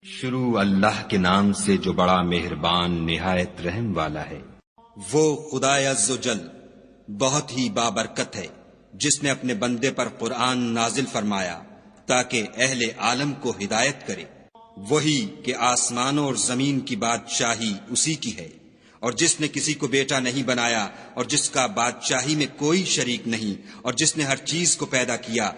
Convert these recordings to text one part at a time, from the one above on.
شروع اللہ کے نام سے جو بڑا مہربان نہایت رحم والا ہے۔ وہ خدا عز و جل بہت ہی بابرکت ہے جس نے اپنے بندے پر قرآن نازل فرمایا تاکہ اہل عالم کو ہدایت کرے۔ وہی کہ آسمانوں اور زمین کی بادشاہی اسی کی ہے، اور جس نے کسی کو بیٹا نہیں بنایا، اور جس کا بادشاہی میں کوئی شریک نہیں، اور جس نے ہر چیز کو پیدا کیا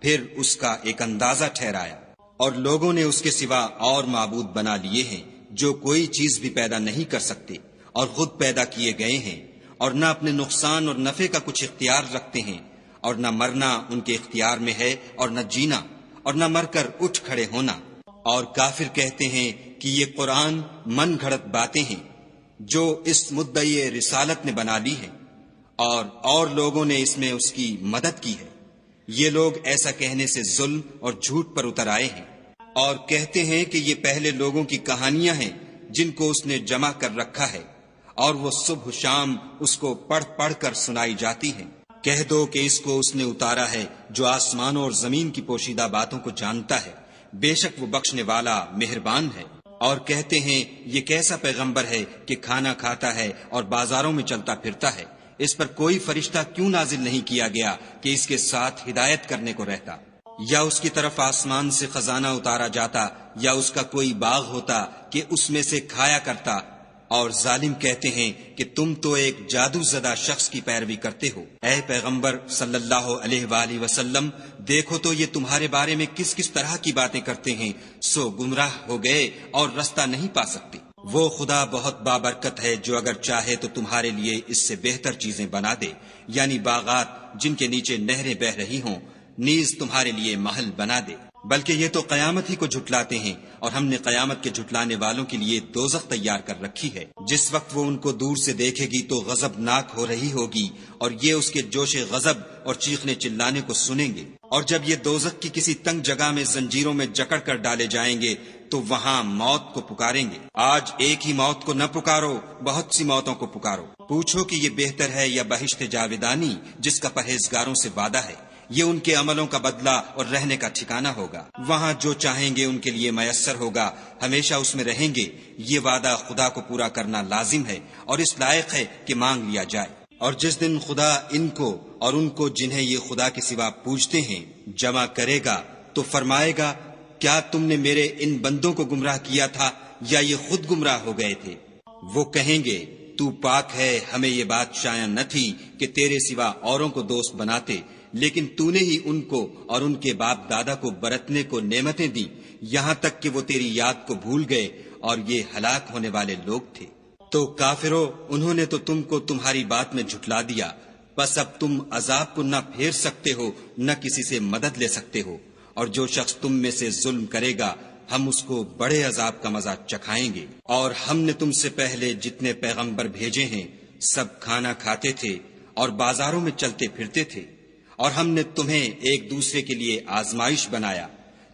پھر اس کا ایک اندازہ ٹھہرایا۔ اور لوگوں نے اس کے سوا اور معبود بنا لیے ہیں جو کوئی چیز بھی پیدا نہیں کر سکتے اور خود پیدا کیے گئے ہیں، اور نہ اپنے نقصان اور نفع کا کچھ اختیار رکھتے ہیں، اور نہ مرنا ان کے اختیار میں ہے اور نہ جینا، اور نہ مر کر اٹھ کھڑے ہونا۔ اور کافر کہتے ہیں کہ یہ قرآن من گھڑت باتیں ہیں جو اس مدعی رسالت نے بنا لی ہیں، اور لوگوں نے اس میں اس کی مدد کی ہے۔ یہ لوگ ایسا کہنے سے ظلم اور جھوٹ پر اتر آئے ہیں، اور کہتے ہیں کہ یہ پہلے لوگوں کی کہانیاں ہیں جن کو اس نے جمع کر رکھا ہے، اور وہ صبح شام اس کو پڑھ پڑھ کر سنائی جاتی ہیں۔ کہہ دو کہ اس کو اس نے اتارا ہے جو آسمانوں اور زمین کی پوشیدہ باتوں کو جانتا ہے، بے شک وہ بخشنے والا مہربان ہے۔ اور کہتے ہیں یہ کیسا پیغمبر ہے کہ کھانا کھاتا ہے اور بازاروں میں چلتا پھرتا ہے، اس پر کوئی فرشتہ کیوں نازل نہیں کیا گیا کہ اس کے ساتھ ہدایت کرنے کو رہتا؟ یا اس کی طرف آسمان سے خزانہ اتارا جاتا، یا اس کا کوئی باغ ہوتا کہ اس میں سے کھایا کرتا۔ اور ظالم کہتے ہیں کہ تم تو ایک جادو زدہ شخص کی پیروی کرتے ہو۔ اے پیغمبر صلی اللہ علیہ وآلہ وسلم، دیکھو تو یہ تمہارے بارے میں کس کس طرح کی باتیں کرتے ہیں، سو گمراہ ہو گئے اور رستہ نہیں پا سکتے۔ وہ خدا بہت بابرکت ہے جو اگر چاہے تو تمہارے لیے اس سے بہتر چیزیں بنا دے، یعنی باغات جن کے نیچے نہریں بہ رہی ہوں، نیز تمہارے لیے محل بنا دے۔ بلکہ یہ تو قیامت ہی کو جھٹلاتے ہیں، اور ہم نے قیامت کے جھٹلانے والوں کے لیے دوزخ تیار کر رکھی ہے۔ جس وقت وہ ان کو دور سے دیکھے گی تو غضبناک ہو رہی ہوگی، اور یہ اس کے جوش غضب اور چیخنے چلانے کو سنیں گے۔ اور جب یہ دوزخ کی کسی تنگ جگہ میں زنجیروں میں جکڑ کر ڈالے جائیں گے تو وہاں موت کو پکاریں گے۔ آج ایک ہی موت کو نہ پکارو، بہت سی موتوں کو پکارو۔ پوچھو کہ یہ بہتر ہے یا بہشت جاودانی جس کا پرہیزگاروں سے وعدہ ہے؟ یہ ان کے عملوں کا بدلہ اور رہنے کا ٹھکانہ ہوگا۔ وہاں جو چاہیں گے ان کے لیے میسر ہوگا، ہمیشہ اس میں رہیں گے۔ یہ وعدہ خدا کو پورا کرنا لازم ہے اور اس لائق ہے کہ مانگ لیا جائے۔ اور جس دن خدا ان کو اور ان کو جنہیں یہ خدا کے سوا پوجتے ہیں جمع کرے گا تو فرمائے گا، کیا تم نے میرے ان بندوں کو گمراہ کیا تھا یا یہ خود گمراہ ہو گئے تھے؟ وہ کہیں گے، تو پاک ہے، ہمیں یہ بات شایع نہ تھی کہ تیرے سوا اوروں کو دوست بناتے، لیکن تو نے ہی ان کو اور ان کے باپ دادا کو برتنے کو نعمتیں دی، یہاں تک کہ وہ تیری یاد کو بھول گئے، اور یہ ہلاک ہونے والے لوگ تھے۔ تو کافرو، انہوں نے تو تم کو تمہاری بات میں جھٹلا دیا، بس اب تم عذاب کو نہ پھیر سکتے ہو نہ کسی سے مدد لے سکتے ہو، اور جو شخص تم میں سے ظلم کرے گا ہم اس کو بڑے عذاب کا مزہ چکھائیں گے۔ اور ہم نے تم سے پہلے جتنے پیغمبر بھیجے ہیں سب کھانا کھاتے تھے اور بازاروں میں چلتے پھرتے تھے، اور ہم نے تمہیں ایک دوسرے کے لیے آزمائش بنایا۔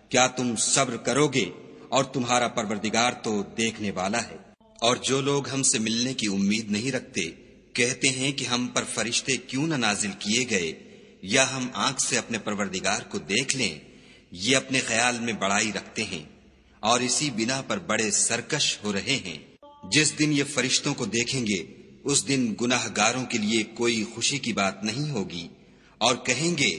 کیا تم صبر کرو گے؟ اور تمہارا پروردگار تو دیکھنے والا ہے۔ اور جو لوگ ہم سے ملنے کی امید نہیں رکھتے کہتے ہیں کہ ہم پر فرشتے کیوں نہ نازل کیے گئے، یا ہم آنکھ سے اپنے پروردگار کو دیکھ لیں۔ یہ اپنے خیال میں بڑائی رکھتے ہیں اور اسی بنا پر بڑے سرکش ہو رہے ہیں۔ جس دن یہ فرشتوں کو دیکھیں گے اس دن گناہ گاروں کے لیے کوئی خوشی کی بات نہیں ہوگی، اور کہیں گے،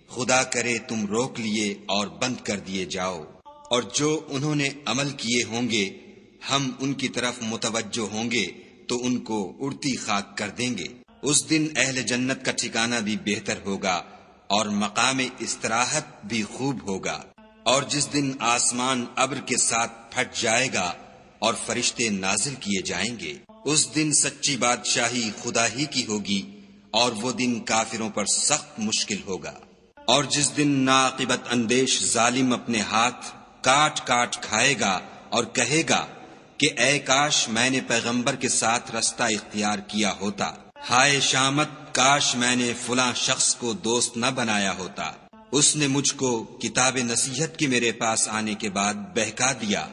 خدا کرے تم روک لیے اور بند کر دیے جاؤ۔ اور جو انہوں نے عمل کیے ہوں گے ہم ان کی طرف متوجہ ہوں گے تو ان کو اڑتی خاک کر دیں گے۔ اس دن اہل جنت کا ٹھکانہ بھی بہتر ہوگا اور مقام استراحت بھی خوب ہوگا۔ اور جس دن آسمان ابر کے ساتھ پھٹ جائے گا اور فرشتے نازل کیے جائیں گے، اس دن سچی بادشاہی خدا ہی کی ہوگی، اور وہ دن کافروں پر سخت مشکل ہوگا۔ اور جس دن ناعاقبت اندیش ظالم اپنے ہاتھ کاٹ کاٹ کھائے گا اور کہے گا کہ اے کاش میں نے پیغمبر کے ساتھ رستہ اختیار کیا ہوتا، ہائے شامت، کاش میں نے فلاں شخص کو دوست نہ بنایا ہوتا، اس نے مجھ کو کتاب نصیحت کے میرے پاس آنے کے بعد بہکا دیا۔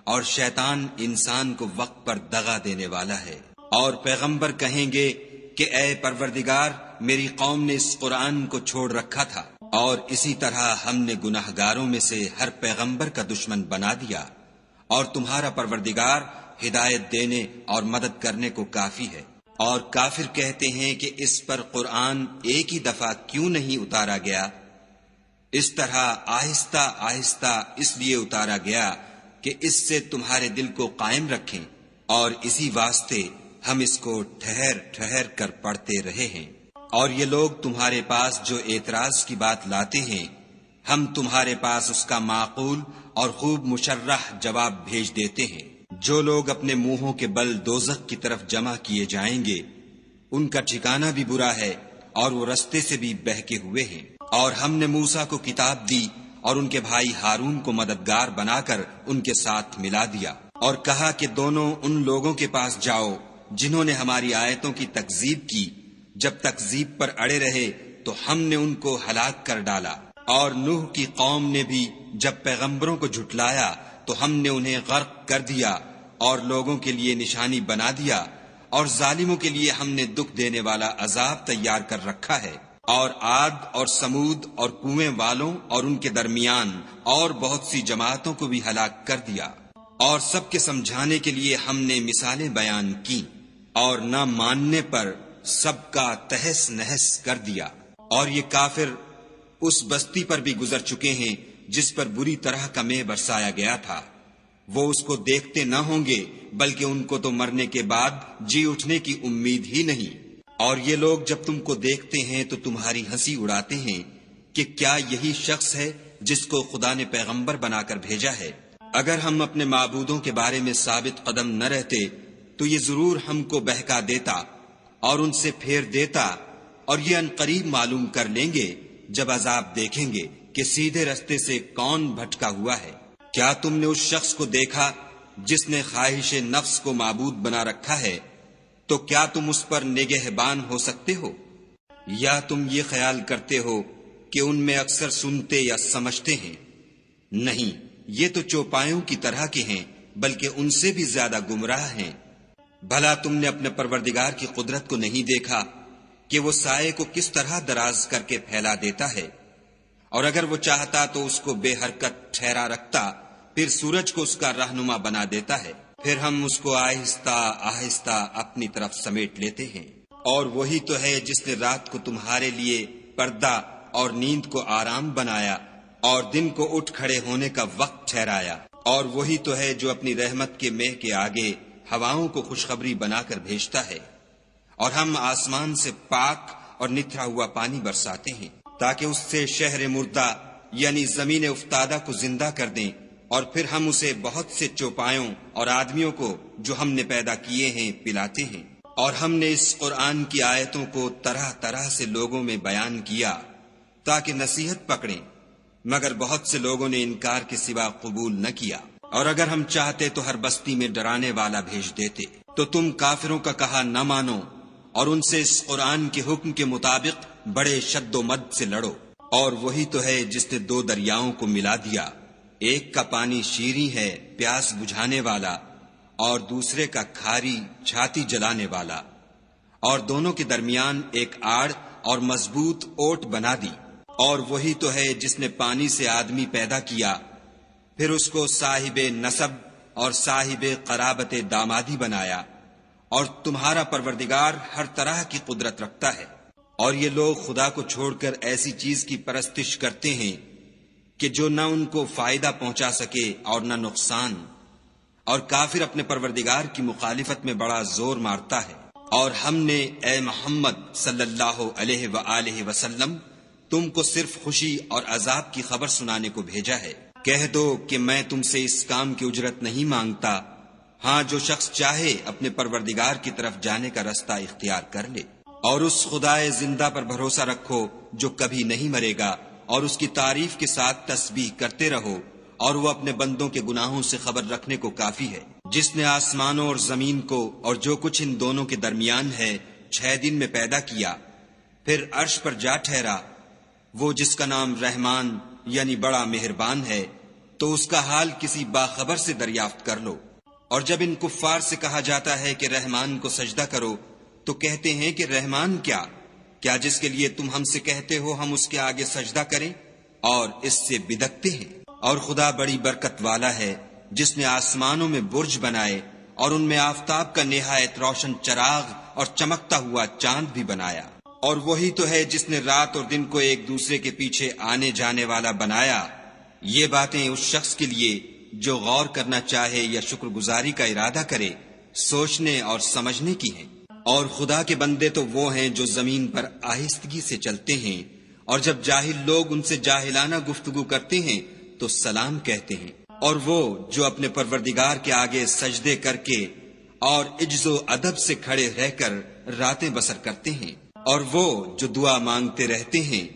اور شیطان انسان کو وقت پر دغا دینے والا ہے۔ اور پیغمبر کہیں گے کہ اے پروردگار، میری قوم نے اس قرآن کو چھوڑ رکھا تھا، اور اسی طرح ہم نے گناہگاروں میں سے ہر پیغمبر کا دشمن بنا دیا۔ اور تمہارا پروردگار ہدایت دینے اور مدد کرنے کو کافی ہے۔ اور کافر کہتے ہیں کہ اس پر قرآن ایک ہی دفعہ کیوں نہیں اتارا گیا؟ اس طرح آہستہ آہستہ اس لیے اتارا گیا کہ اس سے تمہارے دل کو قائم رکھیں، اور اسی واسطے ہم اس کو ٹھہر ٹھہر کر پڑھتے رہے ہیں۔ اور یہ لوگ تمہارے پاس جو اعتراض کی بات لاتے ہیں، ہم تمہارے پاس اس کا معقول اور خوب مشرح جواب بھیج دیتے ہیں۔ جو لوگ اپنے منہوں کے بل دوزخ کی طرف جمع کیے جائیں گے، ان کا ٹھکانہ بھی برا ہے اور وہ رستے سے بھی بہکے ہوئے ہیں۔ اور ہم نے موسیٰ کو کتاب دی اور ان کے بھائی ہارون کو مددگار بنا کر ان کے ساتھ ملا دیا، اور کہا کہ دونوں ان لوگوں کے پاس جاؤ جنہوں نے ہماری آیتوں کی تکذیب کی۔ جب تکذیب پر اڑے رہے تو ہم نے ان کو ہلاک کر ڈالا۔ اور نوح کی قوم نے بھی جب پیغمبروں کو جھٹلایا تو ہم نے انہیں غرق کر دیا اور لوگوں کے لیے نشانی بنا دیا، اور ظالموں کے لیے ہم نے دکھ دینے والا عذاب تیار کر رکھا ہے۔ اور عاد اور سمود اور کنویں والوں اور ان کے درمیان اور بہت سی جماعتوں کو بھی ہلاک کر دیا، اور سب کے سمجھانے کے لیے ہم نے مثالیں بیان کی، اور نہ ماننے پر سب کا تہس نہس کر دیا۔ اور یہ کافر اس بستی پر بھی گزر چکے ہیں جس پر بری طرح کا مے برسایا گیا تھا، وہ اس کو دیکھتے نہ ہوں گے بلکہ ان کو تو مرنے کے بعد جی اٹھنے کی امید ہی نہیں۔ اور یہ لوگ جب تم کو دیکھتے ہیں تو تمہاری ہنسی اڑاتے ہیں کہ کیا یہی شخص ہے جس کو خدا نے پیغمبر بنا کر بھیجا ہے؟ اگر ہم اپنے معبودوں کے بارے میں ثابت قدم نہ رہتے تو یہ ضرور ہم کو بہکا دیتا اور ان سے پھیر دیتا، اور یہ عنقریب معلوم کر لیں گے جب عذاب دیکھیں گے کہ سیدھے رستے سے کون بھٹکا ہوا ہے۔ کیا تم نے اس شخص کو دیکھا جس نے خواہش نفس کو معبود بنا رکھا ہے؟ تو کیا تم اس پر نگہبان ہو سکتے ہو؟ یا تم یہ خیال کرتے ہو کہ ان میں اکثر سنتے یا سمجھتے ہیں؟ نہیں، یہ تو چوپایوں کی طرح کے ہیں، بلکہ ان سے بھی زیادہ گمراہ ہیں۔ بھلا تم نے اپنے پروردگار کی قدرت کو نہیں دیکھا کہ وہ سائے کو کس طرح دراز کر کے پھیلا دیتا ہے، اور اگر وہ چاہتا تو اس کو بے حرکت ٹھہرا رکھتا، پھر سورج کو اس کا رہنما بنا دیتا ہے، پھر ہم اس کو آہستہ آہستہ اپنی طرف سمیٹ لیتے ہیں۔ اور وہی تو ہے جس نے رات کو تمہارے لیے پردہ اور نیند کو آرام بنایا اور دن کو اٹھ کھڑے ہونے کا وقت ٹھہرایا، اور وہی تو ہے جو اپنی رحمت کے مہ کے آگے ہواؤں کو خوشخبری بنا کر بھیجتا ہے، اور ہم آسمان سے پاک اور نتھرا ہوا پانی برساتے ہیں تاکہ اس سے شہر مردہ یعنی زمین افتادہ کو زندہ کر دیں، اور پھر ہم اسے بہت سے چوپایوں اور آدمیوں کو جو ہم نے پیدا کیے ہیں پلاتے ہیں۔ اور ہم نے اس قرآن کی آیتوں کو طرح طرح سے لوگوں میں بیان کیا تاکہ نصیحت پکڑیں، مگر بہت سے لوگوں نے انکار کے سوا قبول نہ کیا۔ اور اگر ہم چاہتے تو ہر بستی میں ڈرانے والا بھیج دیتے، تو تم کافروں کا کہا نہ مانو اور ان سے اس قرآن کے حکم کے مطابق بڑے شد و مد سے لڑو۔ اور وہی تو ہے جس نے دو دریاؤں کو ملا دیا، ایک کا پانی شیریں ہے پیاس بجھانے والا، اور دوسرے کا کھاری چھاتی جلانے والا، اور دونوں کے درمیان ایک آڑ اور مضبوط اوٹ بنا دی۔ اور وہی تو ہے جس نے پانی سے آدمی پیدا کیا، پھر اس کو صاحب نسب اور صاحب قرابت دامادی بنایا، اور تمہارا پروردگار ہر طرح کی قدرت رکھتا ہے۔ اور یہ لوگ خدا کو چھوڑ کر ایسی چیز کی پرستش کرتے ہیں کہ جو نہ ان کو فائدہ پہنچا سکے اور نہ نقصان، اور کافر اپنے پروردگار کی مخالفت میں بڑا زور مارتا ہے۔ اور ہم نے اے محمد صلی اللہ علیہ وآلہ وسلم تم کو صرف خوشی اور عذاب کی خبر سنانے کو بھیجا ہے۔ کہہ دو کہ میں تم سے اس کام کی اجرت نہیں مانگتا، ہاں جو شخص چاہے اپنے پروردگار کی طرف جانے کا رستہ اختیار کر لے۔ اور اس خدائے زندہ پر بھروسہ رکھو جو کبھی نہیں مرے گا، اور اس کی تعریف کے ساتھ تسبیح کرتے رہو، اور وہ اپنے بندوں کے گناہوں سے خبر رکھنے کو کافی ہے۔ جس نے آسمانوں اور زمین کو اور جو کچھ ان دونوں کے درمیان ہے 6 دن میں پیدا کیا، پھر عرش پر جا ٹھہرا، وہ جس کا نام رحمان یعنی بڑا مہربان ہے، تو اس کا حال کسی باخبر سے دریافت کر لو۔ اور جب ان کفار سے کہا جاتا ہے کہ رحمان کو سجدہ کرو تو کہتے ہیں کہ رحمان کیا جس کے لیے تم ہم سے کہتے ہو ہم اس کے آگے سجدہ کریں، اور اس سے بدکتے ہیں۔ اور خدا بڑی برکت والا ہے، جس نے آسمانوں میں برج بنائے اور ان میں آفتاب کا نہایت روشن چراغ اور چمکتا ہوا چاند بھی بنایا، اور وہی تو ہے جس نے رات اور دن کو ایک دوسرے کے پیچھے آنے جانے والا بنایا۔ یہ باتیں اس شخص کے لیے جو غور کرنا چاہے یا شکر گزاری کا ارادہ کرے سوچنے اور سمجھنے کی ہیں۔ اور خدا کے بندے تو وہ ہیں جو زمین پر آہستگی سے چلتے ہیں، اور جب جاہل لوگ ان سے جاہلانہ گفتگو کرتے ہیں تو سلام کہتے ہیں، اور وہ جو اپنے پروردگار کے آگے سجدے کر کے اور عجز و ادب سے کھڑے رہ کر راتیں بسر کرتے ہیں، اور وہ جو دعا مانگتے رہتے ہیں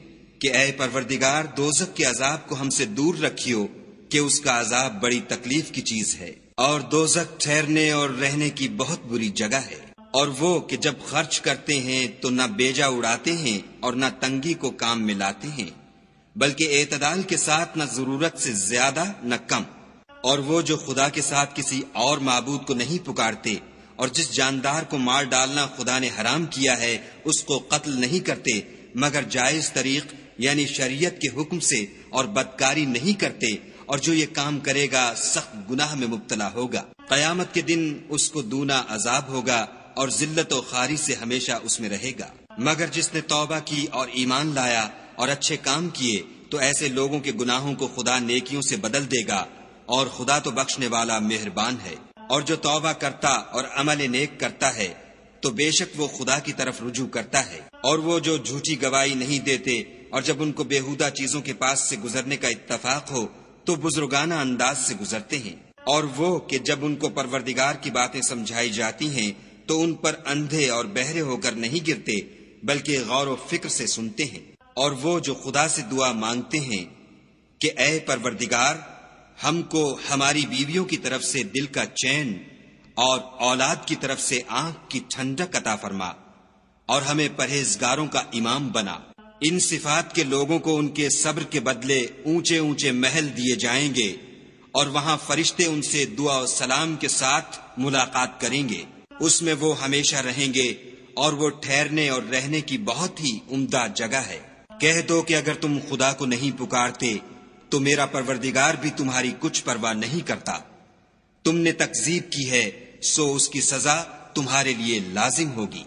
کہ اے پروردگار دوزخ کے عذاب کو ہم سے دور رکھیو کہ اس کا عذاب بڑی تکلیف کی چیز ہے، اور دوزخ ٹھہرنے اور رہنے کی بہت بری جگہ ہے۔ اور وہ کہ جب خرچ کرتے ہیں تو نہ بیجا اڑاتے ہیں اور نہ تنگی کو کام میں لاتے ہیں، بلکہ اعتدال کے ساتھ نہ ضرورت سے زیادہ نہ کم۔ اور وہ جو خدا کے ساتھ کسی اور معبود کو نہیں پکارتے، اور جس جاندار کو مار ڈالنا خدا نے حرام کیا ہے اس کو قتل نہیں کرتے مگر جائز طریق یعنی شریعت کے حکم سے، اور بدکاری نہیں کرتے، اور جو یہ کام کرے گا سخت گناہ میں مبتلا ہوگا۔ قیامت کے دن اس کو دونا عذاب ہوگا اور ذلت و خواری سے ہمیشہ اس میں رہے گا۔ مگر جس نے توبہ کی اور ایمان لایا اور اچھے کام کیے تو ایسے لوگوں کے گناہوں کو خدا نیکیوں سے بدل دے گا، اور خدا تو بخشنے والا مہربان ہے۔ اور جو توبہ کرتا اور عمل نیک کرتا ہے تو بے شک وہ خدا کی طرف رجوع کرتا ہے۔ اور وہ جو جھوٹی گواہی نہیں دیتے اور جب ان کو بیہودہ چیزوں کے پاس سے گزرنے کا اتفاق ہو تو بزرگانہ انداز سے گزرتے ہیں۔ اور وہ کہ جب ان کو پروردگار کی باتیں سمجھائی جاتی ہیں تو ان پر اندھے اور بہرے ہو کر نہیں گرتے بلکہ غور و فکر سے سنتے ہیں۔ اور وہ جو خدا سے دعا مانگتے ہیں کہ اے پروردگار ہم کو ہماری بیویوں کی طرف سے دل کا چین اور اولاد کی طرف سے آنکھ کی ٹھنڈک عطا فرما، اور ہمیں پرہیزگاروں کا امام بنا۔ ان صفات کے لوگوں کو ان کے صبر کے بدلے اونچے اونچے محل دیے جائیں گے، اور وہاں فرشتے ان سے دعا و سلام کے ساتھ ملاقات کریں گے۔ اس میں وہ ہمیشہ رہیں گے، اور وہ ٹھہرنے اور رہنے کی بہت ہی عمدہ جگہ ہے۔ کہہ دو کہ اگر تم خدا کو نہیں پکارتے تو میرا پروردگار بھی تمہاری کچھ پرواہ نہیں کرتا۔ تم نے تکذیب کی ہے سو اس کی سزا تمہارے لیے لازم ہوگی۔